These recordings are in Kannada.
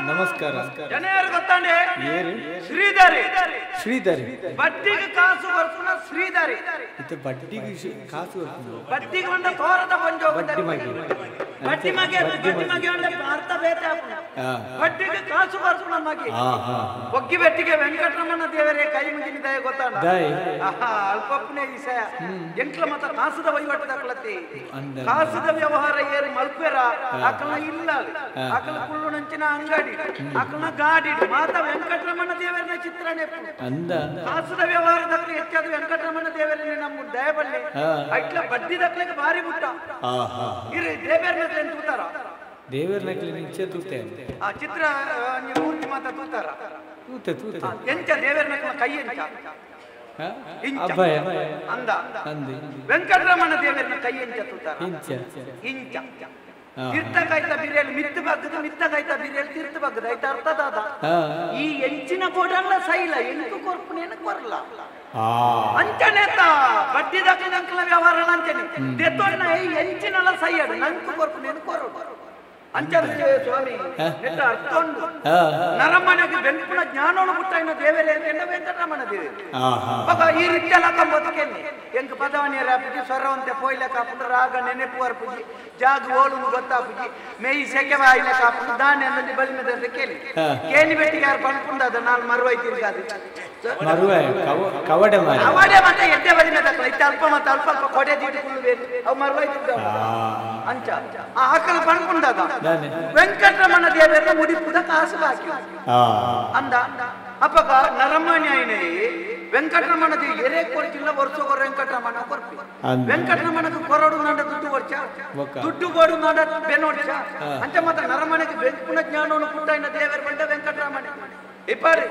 ನಮಸ್ಕಾರ. ಜನ ಯಾರು ಗೊತ್ತಾಂಡೆ? ಶ್ರೀಧರಿ. ಶ್ರೀಧರಿ ಬಡ್ಡಿಗೆ ಕಾಸು ಬರ್ಪುನ ಶ್ರೀಧರಿ. ಇದು ಬಡ್ಡಿಗೆ ಕಾಸು ಬಡ್ಡಿಗೆ ಒಂದ ತೋರದ ಬಂಜೋ ಬಡ್ಡಿ ಮಗೆ ಅರ್ಥ ಬೇತೆ ಬಡ್ಡಿಗೆ ಕಾಸು ಬರ್ಪುನ ಮಗೆ ಒಗ್ಗಿ ಬೆಟ್ಟಿಗೆ ವೆಂಕಟರಮಣ ದೇವರೇ ಕೈ ಮುಗಿದ ದಯ ಗೊತ್ತಾಂಡ ಅಲ್ಪಪ್ಪನೇ ವಿಷಯ ಎಂಕ್ಲ ಮತ ಕಾಸದ ವಹಿವಾಟು ದಾಖಲತಿ ಕಾಸದ ವ್ಯವಹಾರ ಏರು ಮಲ್ಪೆರ ಆಕಳ ಇಲ್ಲ ಆಕಳ ಕುಳ್ಳು ನಂಚಿನ ಅಂಗಡಿ ಆಕಳ ಗಾಡಿ ಮಾತ ವೆಂಕಟರಮಣ ದೇವರನ್ನ ಚಿತ್ರಣ ಅಂದ ಕಾಸದ ವ್ಯವಹಾರದಲ್ಲಿ ಹೆಚ್ಚಾದ ವೆಂಕಟರಮಣ ದೇವರನ್ನ ನಮ್ಮ ದಯಬಲ್ಲೆ ಐಟ್ಲ ಬಡ್ಡಿ ದಕ್ಕಲಿಕ್ಕೆ ಭಾರಿ ಮುಟ್ಟ ಇರಿ ದೇವರ ನಕಲಿ ತೂತಾರ ದೇವರ ನಕಲಿ ನಿಚ್ಚೆ ತೂತೆ ಆ ಚಿತ್ರ ಮೂರ್ತಿ ಮಾತ ತೂತಾರ ತೂತೆ ತೂತೆ ಎಂಚ ದೇವರ ನಕಲ ಕೈ ಎಂಚ ಅಬ್ಬಯ ಅಂದ ಅಂದಿ ವೆಂಕಟರಮಣ ದೇವರನ್ನ ಕೈ ಎಂಚ ತೂತಾರ ಇಂಚ ಇಂಚ ತೀರ್ಥಕಾಯ್ತ ಬಿರಿಯಲ್ಲಿ ಮಿತ್ತು ಬಗ್ಗದ ಮಿತ್ತಕಾಯ್ತ ಬಿರಿಯಲ್ಲಿ ತೀರ್ಥ ಬಗ್ಗದ ಆಯ್ತ ಅರ್ಥದಾದ ಈ ಎಂಚಿನ ಬೋಡಲ್ಲ ಸೈಲ ಎಂಟು ಕೊರ್ಪನೇನ ಕೊರಲ್ಲ ಅಂಚನೇತ ಬಡ್ಡಿ ದಾಖಲ ವ್ಯವಹಾರ ಅಂಚನೆ ದೆತ್ತೋಣ ಈ ಎಂಚಿನಲ್ಲ ಸೈಯಡು ನಂಕು ಕೊರ್ಪನೇನ ಕೊರಡು ಅಂಚನೆ ಸ್ವಾಮಿ ನೆಟ್ಟ ಅರ್ಥ ಉಂಟು ನರಮನೆಗೆ ಬೆಂಕುಳ ಜ್ಞಾನೋಣ ಪುಟ್ಟಾಯಿನ ದೇವರೇ ಅಂತ ವೆಂಕಟರಮಣ ದೇವರೇ ಮಗ ಈ ರೀತಿ ಎಲ್ಲ ಕಂಬೋದಕ್ಕೇನೆ ಎಂಕ್ ಪದವನಿಯರ ಪುಜಿ ಸ್ವರವಂತೆ ಪೋಯ್ಲೆ ಕಾಪುಂಡು ರಾಗ ನೆನೆಪು ಅರ್ಪುಜಿ ಜಾಗ ಓಳು ಗೊತ್ತಾಪುಜಿ ಮೇಯಿ ಸೆಕೆವ ಆಯ್ಲೆ ಕಾಪುಂಡು ದಾನೆ ಅನ್ನಲ್ಲಿ ಬಲಿಮೆದ ಕೇಳಿ ಬೆಟ್ಟಿಗೆ ಯಾರು ಪಣ್ಪುಂಡದ ನಾನು ಮರುವೈತೀನಿ ಅದು ಕವಡೆ ಮತ್ತೆ ಎಡ್ಡೆ ಬಲಿಮೆದ ಇತ್ತ ಅಲ್ಪ ಮತ್ತೆ ಅಲ್ಪ ಅಲ್ಪ ಕೊಡೆ ದೀಟುಕೊಳ್ಳುವೆ ಅವು ಮರುವೈತಿದ್ದ ಅಂಚ ಆಕಲ ಪಣ್ಪುಂಡದ ವೆಂಕಟರಮಣ ದೇವರ ಮುಡಿಪುದ ಕಾಸು ಬಾಕಿ ಅಂದ ಅಪ್ಪಗ ನರಮಣ್ಯಾಯಿನೇ ವೆಂಕಟರಮಣ ದೇವಿ ಎರೆ ಕೊರ್ಚಿಲ್ಲ ವರ್ಷ ವೆಂಕಟರಮಣ ಕೊರ್ಪಿ ವೆಂಕಟರಮಣಕ್ಕೆ ಕೊರಡು ನಾಡ ದುಡ್ಡು ವರ್ಷ ದುಡ್ಡು ಗೋಡು ನಾಡ ಬೆನ್ನೋಡ್ಸ ಅಂಚ ಮಾತ್ರ ನರಮಣಕ್ಕೆ ಬೆಂಕುನ ಜ್ಞಾನವನ್ನು ಪುಟ್ಟಾಯಿನ ದೇವರ ಬಂದ ವೆಂಕಟರಮಣ ಇಪ್ಪಾರಿ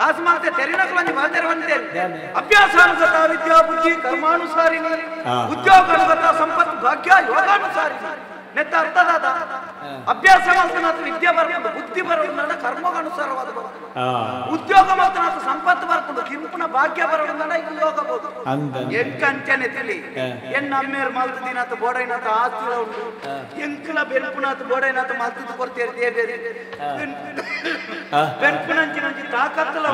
ಕಾಸು ಮಾತ್ರ ತೆರಿನಕಲಂಜಿ ಬಾಲ್ದೇರ ಬಂದಿದ್ದೇನೆ ಅಭ್ಯಾಸಾನುಗತ ವಿದ್ಯಾ ಬುದ್ಧಿ ಕರ್ಮಾನುಸಾರಿಣಿ ಉದ್ಯೋಗಾನುಗತ ಸಂಪತ್ತು ಭಾಗ್ಯ ಯೋಗಾನುಸಾರಿಣಿ ನೆತ್ತ ಅರ್ಥದಾದ ಅಭ್ಯಾಸ ಮಾತ್ರ ವಿದ್ಯೆ ಬರ್ಕೊಂಡು ಬುದ್ಧಿ ಬರೋದು ಕರ್ಮಗನುಸಾರವಾದ ಉದ್ಯೋಗ ಮಾತ್ರ ಸಂಪತ್ತು ಬರ್ಕೊಂಡು ಕಿಂಪುನ ಭಾಗ್ಯ ಬರೋದು ಯೋಗಬಹುದು ಎಂಕಂಚನೆ ತಿಳಿ ಎನ್ನ ಅಮ್ಮೇರು ಮಲ್ತ ದಿನಾಥ ಬೋಡೈನಾಥ ಆಸ್ತಿಲ ಉಂಟು ಎಂಕಲ ಬೆನ್ಪುನಾಥ ಬೋಡೈನಾಥ ಮಲ್ತದ್ದು ಕೊಡ್ತೇರಿ ದೇವೇರಿ ಬೆನ್ಪುನಂಚಿನಂಚಿ ತಾಕತ್ತಲ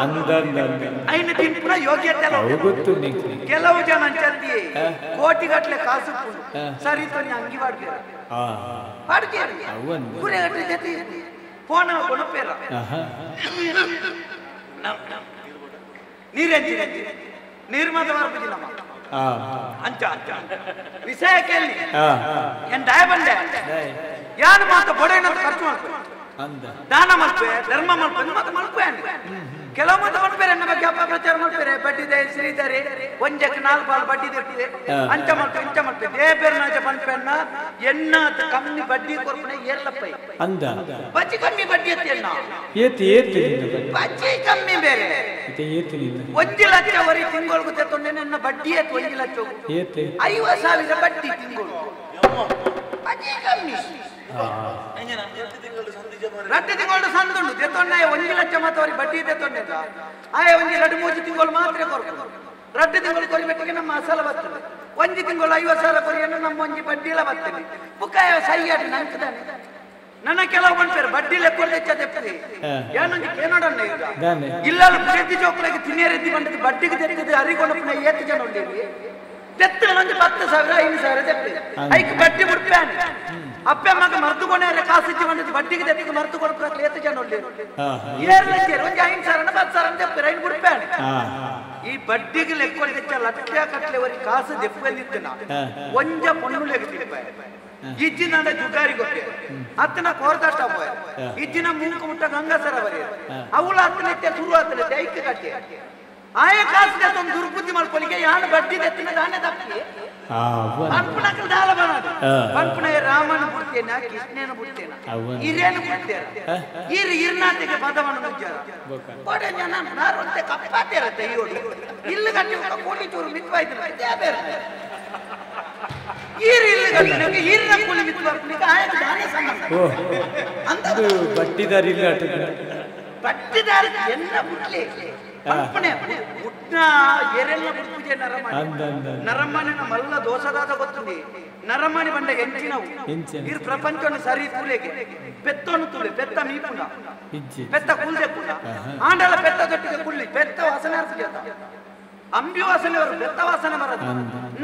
ಐನ ತಿನ್ಪುನ ಯೋಗ್ಯತೆ ಕೆಲವು ಜನ ಅಂಚಂದಿ ಕೋಟಿಗಟ್ಲೆ ಕಾಸು ಸರಿ ತೊಂದು ಅಂಗಿ ಮಾಡ್ತಾರೆ ನೀರು ಮಾತ್ರ ಬರ್ಬಿದ್ದಿ ನಮ್ಮ ಅಂಚ ಅಂಚ ವಿಷಯ ಕೇಳಿ ಏನ್ ದಯ ಬಂದೆ ಯಾರು ಮಾತ್ರ ಬೊಡೆನಂತ ಖರ್ಚು ಮಾಡ್ಬೇಕು ದಾನ ಮಾಡ್ಪೆ ಧರ್ಮ ಮಾಡ್ಪೆ ಮತ್ತೆ ಮಾಡ್ಪೆ ಕೆಲವು ಮತ್ತೆ ಮಾಡ್ಬೇರೆ ಎನ್ನ ಬಗ್ಗೆ ಅಪಪ್ರಚಾರ ಮಾಡ್ಬೇರೆ ಬಡ್ಡಿದೆ ಶ್ರೀಧರಿ ಒಂಜಕ್ಕೆ 4 ಪಾಲು ಬಡ್ಡಿ ತೆಟ್ಟಿದೆ ಅಂಚ ಮಾಡ್ಪೆ ಇಂಚ ಮಾಡ್ಪೆ ದೇಬೇರ್ ನಾಚ ಪನ್ಪೆನ್ನ ಎನ್ನ ಕಮ್ಮಿ ಬಡ್ಡಿ ಕೊರ್ಪನೆ ಏರ್ಲಪ್ಪೈ ಅಂದ ಬಚ್ಚಿ ಕಮ್ಮಿ ಬಡ್ಡಿ ಎತ್ತೇನ ಏತಿ ಏತಿ ಬಚ್ಚಿ ಕಮ್ಮಿ ಬೇರೆ ಇತೆ ಏತಿ 1 ಲಕ್ಷ ವರಿ ತಿಂಗಳಿಗೆ ತೆತ್ತೊಂಡೆ ನನ್ನ ಬಡ್ಡಿ ಎತ್ತು 1 ಲಕ್ಷ ಏತಿ 50,000 ಬಡ್ಡಿ ತಿಂಗಳು ಬಡ್ಡಿ ಕಮ್ಮಿ ರಡ್ಡು ತಿಂಗಳು ಸಂದುಂಡು ತೆತ್ತೊಂಡೆ 1 ಲಕ್ಷ ಮಾತ್ರ ಬಡ್ಡಿ ತೆತ್ತೊಂಡೆ ಆಯ 2-3 ತಿಂಗಳು ಮಾತ್ರ ಕೊರ್ಕೊಂಡು ರಡ್ಡು ತಿಂಗಳು ಕೊರಿಬೇಕಿಗೆ ನಮ್ಮ ಅಸಲ ಬರ್ತದೆ 1 ತಿಂಗಳು 50,000 ಕೊರಿಯನ್ನು ನಮ್ಮ ಒಂಜಿ ಬಡ್ಡಿ ಎಲ್ಲ ಬರ್ತದೆ ಬುಕ್ಕಾಯ ಸೈಯಾಡಿ ನಂಕದಾನೆ ನನ್ನ ಕೆಲವು ಬಂದ್ಪೇರು ಬಡ್ಡಿ ಲೆಕ್ಕೊಂಡು ಹೆಚ್ಚದೆ ಏನಂಗೆ ಕೇನೋಡನ್ನ ಇಲ್ಲ ಪ್ರತಿ ಚೌಕಲಾಗಿ ತಿನ್ನೇರೆದ್ದಿ ಬಂದದ್ದು ಬಡ್ಡಿಗೆ ತೆರೆದು ಅರಿಗೊಂಡು ಏತ್ತು ಜನ ಉಂಡೇವಿ ತೆತ್ತನ 10,000 5,000 ತೆಪ್ಪಿ ಐಕ್ ಬಡ್ಡಿ ಮುಟ್ಪ್ಯಾನೆ ಅಪ್ಪೆ ಮಗ ಮರ್ದುಕೊಂಡೇ ಕಾಸಿಚ್ಚಿ ಬಂದಿದ್ದು ಬಡ್ಡಿಗೆ ತೆತ್ತಿಗೆ ಮರ್ದು ಕೊಡ್ಬೇಕು ಏತ್ತು ಜನ ಉಂಡೇರು 7 ಲಕ್ಷ 5,000 10,000 ತೆಪ್ಪಿ ರೈನ್ ಮುಟ್ಪ್ಯಾನೆ ಈ ಬಡ್ಡಿಗೆ ಲೆಕ್ಕೊಂಡು ಹೆಚ್ಚ ಲಕ್ಷ ಕಟ್ಲೆವರೆಗೆ ಕಾಸು ದೆಪ್ಪಲ್ಲಿದ್ದನ ಒಂಜ ಪೊಣ್ಣು ಲೆಕ್ಕ ಇಜ್ಜಿನ ಜುಗಾರಿ ಗೊತ್ತೇ ಅತ್ತನ ಕೋರ್ದಾಟ ಇಜ್ಜಿನ ಮೂಕ ಮುಟ್ಟ ಗಂಗಾಸರ ಬರೀ ಅವಳ ಹತ್ತನತ್ತೆ ಶುರು ಹತ್ತನತ್ತೆ ಐಕ್ಯ ಕಟ್ಟೆ ಆಯ ಕಾಸಿನ ಒಂದು ದುರ್ಬುದ್ಧಿ ಮಾಡ್ಕೊಲಿಕ್ಕೆ ಯಾರು ಬಡ್ಡಿ ತೆತ್ತಿನ ದಾನೆ ತಪ್ಪಿ ಪನ್ಪುನಕ್ಕೆ ದಾಲ ಬರೋದು ಪನ್ಪುನ ರಾಮನ ಬಿಡ್ತೇನ ಕೃಷ್ಣನ ಬಿಡ್ತೇನ ಹಿರಿಯನು ಬಿಡ್ತೇರ ಹಿರ್ನಾಟಿಗೆ ಪದವನ್ನು ಮುಚ್ಚಾರ ಕೋಟೆ ಜನ ನಾರಂತೆ ಕಪ್ಪಾತಿರತ್ತೆ ಇವಳು ಇಲ್ಲಿ ಗಂಟೆ ಕೋಟಿ ಚೂರು ಮಿತ್ವಾಯ್ತು ಬೇರೆ ಬಟ್ಟಿದಾರಿ ಬಟ್ಟಿದಾರಿ ಎನ್ನ ಬಿಡ್ಲಿ ಪಂಪನೆ ಮುಟ್ನ ಎರೆಲ್ಲ ಪೂಜೆ ನರಮಣಿ ನಮ್ಮೆಲ್ಲ ದೋಸದಾದ ಗೊತ್ತುಂಡಿ ನರಮಣಿ ಬಂಡ ಎಂಚಿನವು ಇರ್ ಪ್ರಪಂಚವನ್ನು ಸರಿ ತೂಲೆಗೆ ಪೆತ್ತನ್ನು ತೂಲೆ ಪೆತ್ತ ಮೀಪುಂಡ ಪೆತ್ತ ಕುಲ್ದೆ ಕೂಡ ಆಂಡಲ ಪೆತ್ತ ಜೊಟ್ಟಿಗೆ ಕುಳ್ಳಿ ಪೆತ್ತ ವಾಸನೆ ಅಂಬಿ ವಾಸನೆ ಅವರು ಬೆತ್ತ ವಾಸನೆ ಬರದು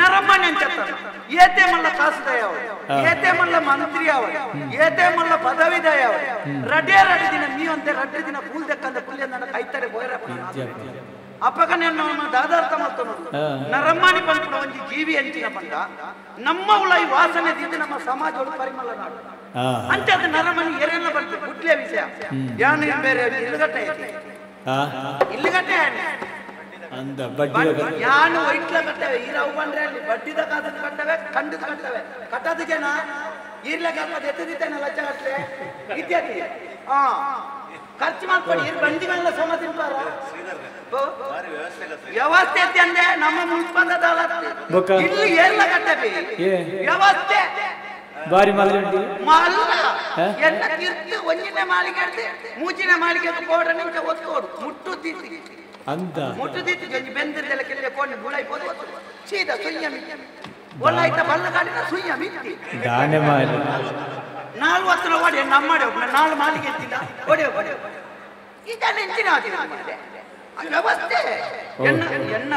ನರಮಣಿ ಅಂತ ಏತೆ ಮಲ್ಲ ಕಾಸುದಯವ ಏತೆ ಮಲ್ಲ ಮಂತ್ರಿ ಅವ ಏತೆ ಮಲ್ಲ ಪದವಿದಯವ ರಡೇ ರಡಿ ದಿನ ನೀವಂತೆ ರಡ್ಡೆ ದಿನ ಕೂಲ್ದಕ್ಕಂದ ಕುಲ್ಯ ನನ್ನ ಕೈತಡೆ ಬೋಯರ ಅಪಕನೆಯನ್ನು ದಾದಾರ್ಥ ಮಾಡ್ತಾನೋ ನರಮಣಿ ಪಂಪುಡ ಒಂದು ಜೀವಿ ಅಂಚಿನ ಪಂಡ ನಮ್ಮ ಉಳ ಈ ವಾಸನೆ ದಿಂದ ನಮ್ಮ ಸಮಾಜ ಪರಿಮಳ ನಾಡು ಅಂತ ಅದು ನರಮಣಿ ಎರೆಲ್ಲ ಬರ್ತದೆ ಗುಡ್ಲೆ ವಿಷಯ ಯಾನು ಬೇರೆ ಇಲ್ಲಿಗಟ್ಟೆ ಯಾನು ವೈಟ್ಲ ಕಟ್ಟವೆ ಈರವು ಬಂದ್ರೆ ಅಲ್ಲಿ ಬಡ್ಡಿದ ಕಾಸನ್ನು ಕಟ್ಟವೆ ಖಂಡಿತ ಕಟ್ಟವೆ ಕಟ್ಟದ ಜನ ಈರ್ಲಕ್ಕೆ ಎತ್ತದಿದ್ದೇನೆ ಲಕ್ಷ ಕಟ್ಟಲೆ ಇತ್ಯಾದಿ ಖರ್ಚು ಮಾಡ್ಕೊಳ್ಳಿ ಬಂದಿಗೆಲ್ಲ ಸಮ ತಿಂತಾರ ವ್ಯವಸ್ಥೆ ಅಂದ್ರೆ ನಮ್ಮ ಮುನ್ಪಂದದ ಇಲ್ಲಿ ಎಲ್ಲ ಕಟ್ಟವೆ ವ್ಯವಸ್ಥೆ ಬಾರಿ ಮಲ್ಲ ಎಲ್ಲ ತೀರ್ತು ಒಂಜಿನ ಮಾಳಿಗೆ ಮೂಚಿನ ಮಾಳಿಗೆ ಕೋಡ ನಿಂತ ಒತ್ತೋಡು ಮುಟ್ಟು ತೀರ್ತಿ ಅಂತ ಮುಟ್ಟು ತೀರ್ತಿ ಗಂಜಿ ಬೆಂದಿರದೆಲ್ಲ ಕೆಲ ಕೊಂಡು ಗುಳಾಯ್ಬೋದು ಸೀದಾ ಸುಯ್ಯ ಮಿತ್ತಿ ಒಳ್ಳಾಯ್ತ ಬಲ್ಲ ಕಾಡಿನ ಸುಯ್ಯ ಮಿತ್ತಿ ದಾನೆ ಮಾಡಿ 40 ಓಡಿ ನಮ್ಮಡೆ 4 ಮಾಳಿಗೆ ಎತ್ತಿಲ್ಲ ಓಡಿ ಇದನ್ನ ಎಂಚಿನ ವ್ಯವಸ್ಥೆ ಎನ್ನ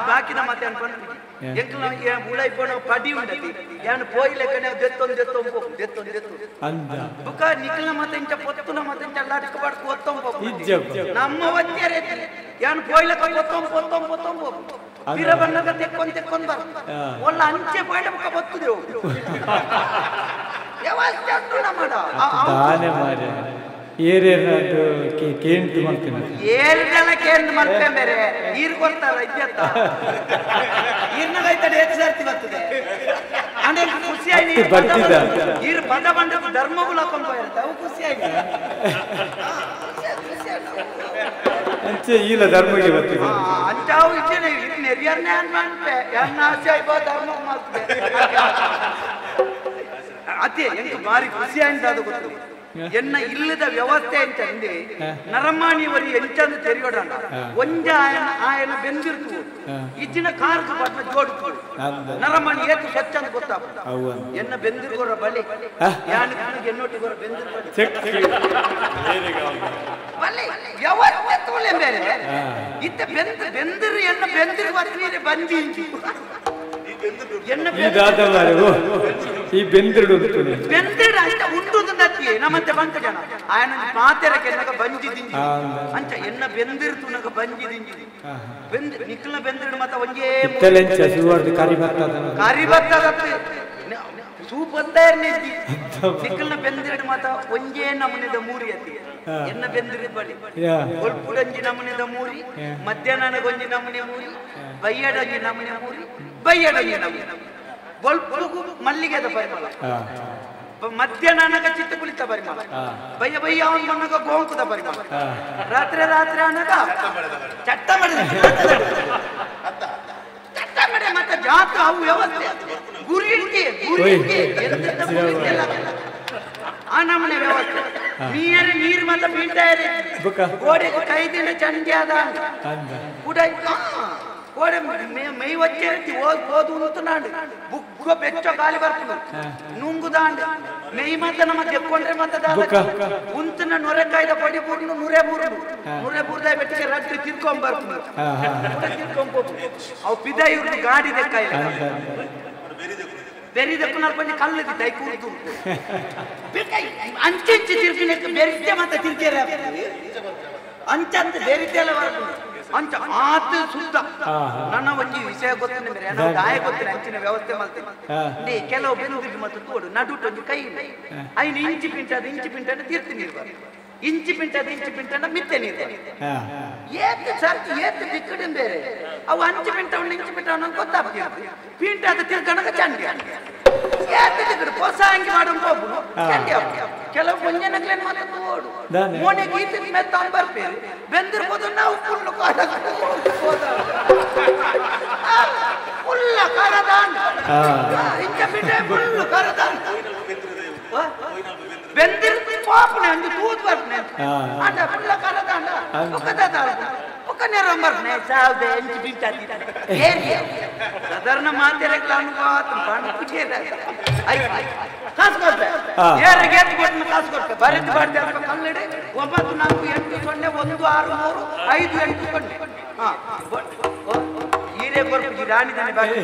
ಬಾಕಿದ ಮತ್ತೆ ಅನ್ಕೊಂಡು ಎಂಕಲ್ ಉಳೈ ಪೋಣ ಪಡಿ ಉಂಡತಿ ಯಾನು ಪೋಯಿಲೆ ಕನೆ ದೆತ್ತೊಂದು ಬುಕ ನಿಕಲ್ನ ಮತ್ತೆ ಇಂಚ ಪೊತ್ತುನ ಮತ್ತೆ ಇಂಚ ಲಾಟಕ ಬಾಡ್ಕ ಒತ್ತೊಂಬ ನಮ್ಮ ಒತ್ತೆರೆ ಯಾನು ಪೋಯಿಲೆ ಪೊತ್ತೊಂಬ ತೀರ ಬಣ್ಣಗ ತೆಕ್ಕೊಂಡ್ ಬರ ಒಲ್ಲ ಅಂಚೆ ಪೋಯಿಲೆ ಬುಕ ಬತ್ತುದೇವು ವ್ಯವಸ್ಥೆ ಅಂತು ನಮ್ಮಡ ದಾನೆ ಮಾಡಿ ಏರೇನಾದ್ರು ಕೇಂಟು ಮಾಡ್ತೀನಿ ಏರ್ದೆಲ್ಲ ಕೇಂದ್ರ ಮಾಡ್ತೇನೆ ಬೇರೆ ನೀರು ಕೊಡ್ತಾರ ಇದ್ಯತ್ತ ನೀರ್ನಾಗೈತಡೆ ಹೆಚ್ಚು ಸರ್ತಿ ಬರ್ತದೆ ಅಂದ್ರೆ ಖುಷಿಯಾಗಿ ನೀರು ಬಂದ ಧರ್ಮಗಳು ಹಾಕೊಂಡು ಹೋಗಿರುತ್ತೆ ಅವು ಖುಷಿಯಾಗಿ ಅಂಚೆ ಇಲ್ಲ ಧರ್ಮಗೆ ಬರ್ತೀವಿ ಅಂಚಾವು ಇದ್ದೇನೆ ನೆರಿಯರ್ನೇ ಅನ್ಮಾನ್ಪೆ ಎನ್ನ ಆಸೆ ಆಯ್ಬೋ ಧರ್ಮ ಮಾಡ್ತದೆ ಅದೇ ಎಂಟು ಭಾರಿ ಖುಷಿಯಾಗಿ ಅದು ಗೊತ್ತು ಎನ್ನ ಇಲ್ಲದ ವ್ಯವಸ್ಥೆ ಅಂತ ಅಂದೆ ನರಮಾಣಿಯವರಿ ಎಂಚಂದು ತೆರೆಯೋಡಣ್ಣ ಒಂಜ ಆಯನ ಬೆಂದಿರ್ತು ಇಜ್ಜಿನ ಕಾರ್ಕ ಬಟ್ಟ ಜೋಡ್ತು ನರಮಾಣಿ ಏತು ಸ್ವಚ್ಛ ಅಂತ ಗೊತ್ತಾಗ ಎನ್ನ ಬೆಂದಿರ್ಗೋರ ಬಲಿ ಯಾನ ಎನ್ನೊಟ್ಟಿಗೋರ ಬೆಂದಿರ್ ಬಲಿ ವ್ಯವಸ್ಥೆ ತೋಳೆ ಬೇರೆ ಇತ್ತ ಬೆಂದಿರು ಎನ್ನ ಬೆಂದಿರು ಬರ್ತೀನಿ ಬಂದಿ ಈ ಬೆಂದಿರು ಬೆಂದಿರು ಅಂತ ಉಂಟುದು ನತ್ತಿ ನಮ್ಮಂತೆ ಬಂತ ಜನ ఆయన ಮಾತೆರಕ್ಕೆ ನಗ ಬಂಜಿ ದಿಂಜಿ ಅಂಚ ಎನ್ನ ಬೆಂದಿರ್ತು ನಗ ಬಂಜಿ ದಿಂಜಿ ಬೆಂದ ನಿಕ್ಕಲ ಬೆಂದಿರು ಮತ ಒಂಜೇ ತೆಲೆಂಚ ಸುವರ್ದ ಕಾರಿ ಬರ್ತದ ಸೂಪಂದರ್ ನೆತ್ತಿ ನಿಕ್ಕಲ ಬೆಂದಿರು ಮತ ಒಂಜೇ ನಮನೆದ ಮೂರಿ ಅತಿ ಎನ್ನ ಬೆಂದಿರು ಬಡಿ ಒಳ್ಪುಡಂಜಿ ನಮನೆದ ಮೂರಿ ಮಧ್ಯಾಹ್ನ ಗೊಂಜಿ ನಮನೆ ಮೂರಿ ಬಯ್ಯಡಂಜಿ ನಮನೆ ಮೂರಿ ಬಯ್ಯಡಂಜಿ ನಮನೆ ಒಳ್ಪುಗು ಮಲ್ಲಿಗೆದ ಪರಿಮಳ ಮಧ್ಯಾಹ್ನ ಚಿತ್ತ ಕುಳಿತ ಪರಿಮಳ ಬಯ್ಯ ಅವನ ಮನಗ ಗೋಂಕುದ ಪರಿಮಳ ರಾತ್ರಿ ಅನಗ ಚಟ್ಟ ಮಾಡಿದ ಮತ್ತೆ ಜಾತ ಅವು ವ್ಯವಸ್ಥೆ ಗುರಿ ಆ ನಮ್ಮನೆ ವ್ಯವಸ್ಥೆ ನೀರು ಮತ್ತೆ ಬೀಳ್ತಾರೆ ಗೋಡೆಗೆ ಕೈದಿನ ಚಂಡಿ ಅದ ಕೂಡ ಗೋಡೆ ಮೈ వచ్చే ಓದು ಅಂತ ನಾಡು ಬುಗ್ಗ ಬೆಚ್ಚ ಗಾಳಿ ಬರ್ತದೆ ನುಂಗುದಾಂಡು ಮೈ ಮತ್ತೆ ನಮ್ಮ ತೆಕ್ಕೊಂಡ್ರೆ ಮತ್ತೆ ಉಂತನ ನೊರೆಕಾಯ್ದ ಪಡಿ ಬೂರ್ನು ನೂರೇ ಬೂರ್ದ ಬೆಟ್ಟಿಗೆ ರಾತ್ರಿ ತಿರ್ಕೊಂಡ್ ಬರ್ತದೆ ಅವು ಪಿದ ಇವ್ರದ್ದು ಗಾಡಿ ದೆಕ್ಕಾಯಿಲ್ಲ ಬೆರಿದಕ್ಕೂ ನಲ್ಪಂಜಿ ಕಲ್ಲಿಗೆ ದೈ ಕೂರ್ತು ಅಂಚೆಂಚಿ ತಿರ್ಗಿನ ಬೆರಿದ್ದೆ ಮತ್ತೆ ತಿರ್ಗೇರ ಅಂಚಂತ ಬೆರಿದ್ದೆಲ್ಲ ಬರ್ತದೆ ಅಂಚ ಆತ ಸುತ್ತ ನನ್ನ ಒಂಜಿ ವಿಷಯ ಗೊತ್ತಿನ ಬೇರೆ ನಾನು ಗಾಯ ಗೊತ್ತಿನ ಅಂಚಿನ ವ್ಯವಸ್ಥೆ ಮಾಡ್ತೀನಿ ಕೆಲವು ಬೆಂದಿಗೆ ಮತ್ತು ತೋಡು ನಡುಟೊಂದು ಕೈ ಐನು ಇಂಚಿ ಪಿಂಟ ತೀರ್ತೀನಿ ಇಂಚಿ ಪಿಂಟ ಮಿತ್ತೆ ನೀರು ಏತ್ ಸರ್ತಿ ಏತ್ ದಿಕ್ಕಡ ಬೇರೆ ಅವು ಅಂಚಿ ಪಿಂಟ ಗೊತ್ತಾಗ್ತೀವಿ ಪಿಂಟ ಅದು ತಿರ್ಗಣಗ ಚಂಡಿ ಏತ್ ದಿಕ್ಕಡು ಹೊಸ ಅಂಗಿ ಮಾಡೋದು ಹೋಗು ಚಂಡಿ ಕೆಲವು ಮುಂಜಾನೆ ಮಾತ್ರ ಓಡು ಮೋನೆ ಗೀತೆ ಮೆತ್ತ ಬರ್ತೀವಿ ಬೆಂದಿರ್ಬೋದು ನಾವು ಫುಲ್ಲು ಫುಲ್ಲ ಕರದಾಂಡ ಇಂಚ ಪಿಂಟ ಫುಲ್ಲು ಕರದಾಂಡ ಬೆಂದಿರ್ತಿ ಪೋಪನೆ ಒಂದು ತೂತ್ ಬರ್ನೆ ಹಾ. ಅಂಡ ಪುಲ್ಲ ಕರದ ಅಂಡ ಒಕ್ಕದ ತಾಳ ಒಕ್ಕನೆ ರಂಬರ್ನೆ ಸಾವ್ದೆ ಎಂಚಿ ಬಿಂಚಾತಿ ಏರಿ ಸಾಧಾರಣ ಮಾತೆರೆಗಳ ಅನುಭವ ಪಂಡಿಗೆ ಐ ಕಾಸು ಕೊಡ್ತೆ ಏರೆ ಗೇಟ್ ಕೊಟ್ಟು ಕಾಸು ಕೊಡ್ತೆ ಬರಿದು ಬಾಡ್ದೆ ಅಂತ ಕನ್ನಡಿ 9 4 8 0 1 6 3 5 8 0 ಹಾ ಹೀರೆ ಕೊರ್ಪಿ ರಾಣಿ ತಾನೆ ಬಾಕಿ